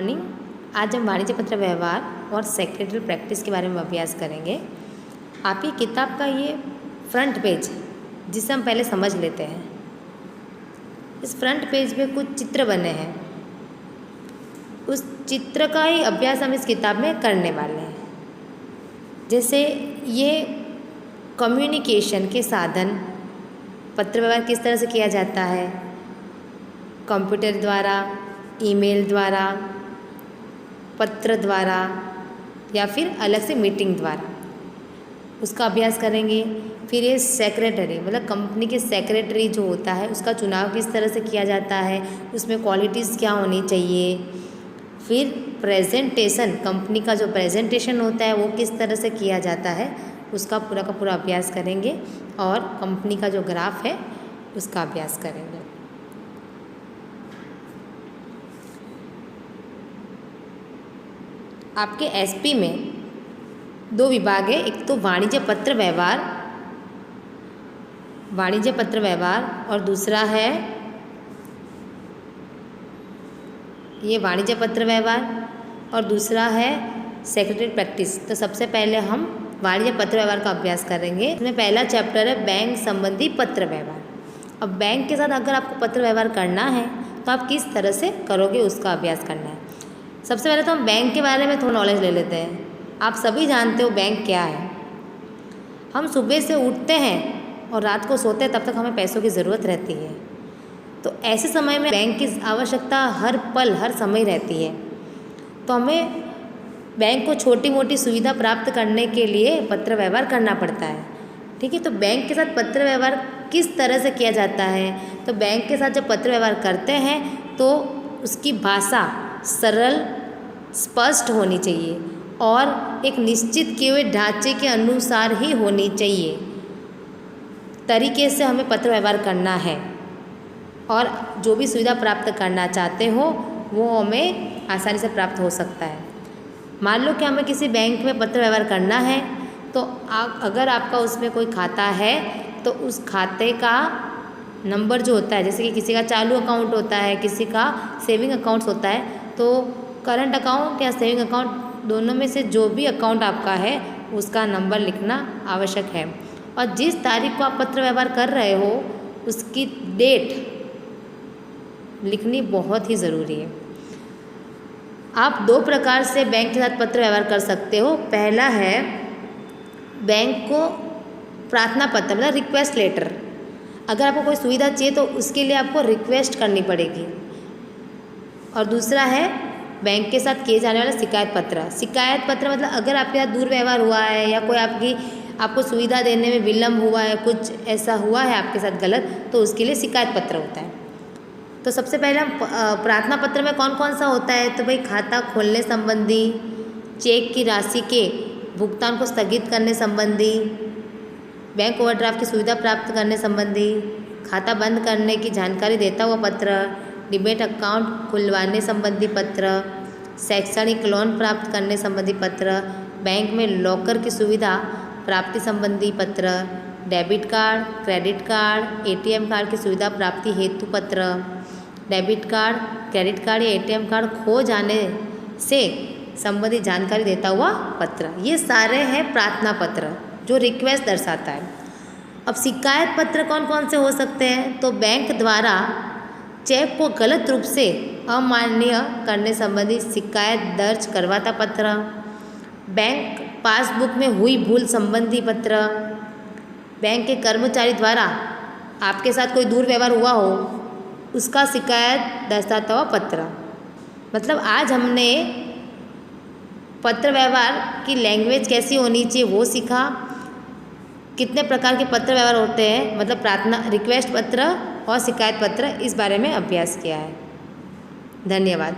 Morning. आज हम वाणिज्य पत्र व्यवहार और सेक्रेटरी प्रैक्टिस के बारे में अभ्यास करेंगे। आप ये किताब का ये फ्रंट पेज जिसे हम पहले समझ लेते हैं। इस फ्रंट पेज पे कुछ चित्र बने हैं, उस चित्र का ही अभ्यास हम इस किताब में करने वाले हैं। जैसे ये कम्युनिकेशन के साधन, पत्र व्यवहार किस तरह से किया जाता है, कंप्यूटर द्वारा, ईमेल द्वारा, पत्र द्वारा या फिर अलग से मीटिंग द्वारा, उसका अभ्यास करेंगे। फिर ये सेक्रेटरी मतलब कंपनी के सेक्रेटरी जो होता है उसका चुनाव किस तरह से किया जाता है, उसमें क्वालिटीज़ क्या होनी चाहिए। फिर प्रेजेंटेशन, कंपनी का जो प्रेजेंटेशन होता है वो किस तरह से किया जाता है, उसका पूरा का पूरा अभ्यास करेंगे। और कंपनी का जो ग्राफ है उसका अभ्यास करेंगे। आपके एसपी में दो विभाग है, एक तो वाणिज्य पत्र व्यवहार और दूसरा है ये वाणिज्य पत्र व्यवहार और दूसरा है सेक्रेटरी प्रैक्टिस। तो सबसे पहले हम वाणिज्य पत्र व्यवहार का अभ्यास करेंगे। इसमें पहला चैप्टर है बैंक संबंधी पत्र व्यवहार। अब बैंक के साथ अगर आपको पत्र व्यवहार करना है तो आप किस तरह से करोगे उसका अभ्यास करना है। सबसे पहले तो हम बैंक के बारे में थोड़ा नॉलेज ले लेते हैं। आप सभी जानते हो बैंक क्या है। हम सुबह से उठते हैं और रात को सोते हैं, तब तक हमें पैसों की ज़रूरत रहती है। तो ऐसे समय में बैंक की आवश्यकता हर पल हर समय रहती है। तो हमें बैंक को छोटी मोटी सुविधा प्राप्त करने के लिए पत्र व्यवहार करना पड़ता है। ठीक है, तो बैंक के साथ पत्र व्यवहार किस तरह से किया जाता है। तो बैंक के साथ जब पत्र व्यवहार करते हैं तो उसकी भाषा सरल स्पष्ट होनी चाहिए और एक निश्चित किए हुए ढांचे के अनुसार ही होनी चाहिए। तरीके से हमें पत्र व्यवहार करना है और जो भी सुविधा प्राप्त करना चाहते हो वो हमें आसानी से प्राप्त हो सकता है। मान लो कि हमें किसी बैंक में पत्र व्यवहार करना है तो अगर आपका उसमें कोई खाता है तो उस खाते का नंबर जो होता है, जैसे कि किसी का चालू अकाउंट होता है, किसी का सेविंग अकाउंट्स होता है, तो करंट अकाउंट या सेविंग अकाउंट दोनों में से जो भी अकाउंट आपका है उसका नंबर लिखना आवश्यक है। और जिस तारीख को आप पत्र व्यवहार कर रहे हो उसकी डेट लिखनी बहुत ही ज़रूरी है। आप दो प्रकार से बैंक के साथ पत्र व्यवहार कर सकते हो। पहला है बैंक को प्रार्थना पत्र मतलब रिक्वेस्ट लेटर। अगर आपको कोई सुविधा चाहिए तो उसके लिए आपको रिक्वेस्ट करनी पड़ेगी। और दूसरा है बैंक के साथ किए जाने वाला शिकायत पत्र। शिकायत पत्र मतलब अगर आपके साथ दुर्व्यवहार हुआ है या कोई आपको सुविधा देने में विलम्ब हुआ है, कुछ ऐसा हुआ है आपके साथ गलत, तो उसके लिए शिकायत पत्र होता है। तो सबसे पहले हम प्रार्थना पत्र में कौन कौन सा होता है, तो भाई खाता खोलने संबंधी, चेक की राशि के भुगतान को स्थगित करने संबंधी, बैंक ओवरड्राफ्ट की सुविधा प्राप्त करने संबंधी, खाता बंद करने की जानकारी देता हुआ पत्र, डिमेट अकाउंट खुलवाने संबंधी पत्र, शैक्षणिक लोन प्राप्त करने संबंधी पत्र, बैंक में लॉकर की सुविधा प्राप्ति संबंधी पत्र, debit card, credit card, ATM card की सुविधा प्राप्ति हेतु पत्र, डेबिट कार्ड, क्रेडिट कार्ड या एटीएम कार्ड खो जाने से संबंधित जानकारी देता हुआ पत्र। ये सारे हैं प्रार्थना पत्र जो रिक्वेस्ट दर्शाता है। अब शिकायत पत्र कौन कौन से हो सकते हैं, तो बैंक द्वारा चेक को गलत रूप से अमान्य करने संबंधी शिकायत दर्ज करवाता पत्र, बैंक पासबुक में हुई भूल संबंधी पत्र, बैंक के कर्मचारी द्वारा आपके साथ कोई दुर्व्यवहार हुआ हो उसका शिकायत दर्शाता हुआ पत्र। मतलब आज हमने पत्र व्यवहार की लैंग्वेज कैसी होनी चाहिए वो सीखा, कितने प्रकार के पत्र व्यवहार होते हैं, मतलब प्रार्थना रिक्वेस्ट पत्र और शिकायत पत्र, इस बारे में अभ्यास किया है। धन्यवाद।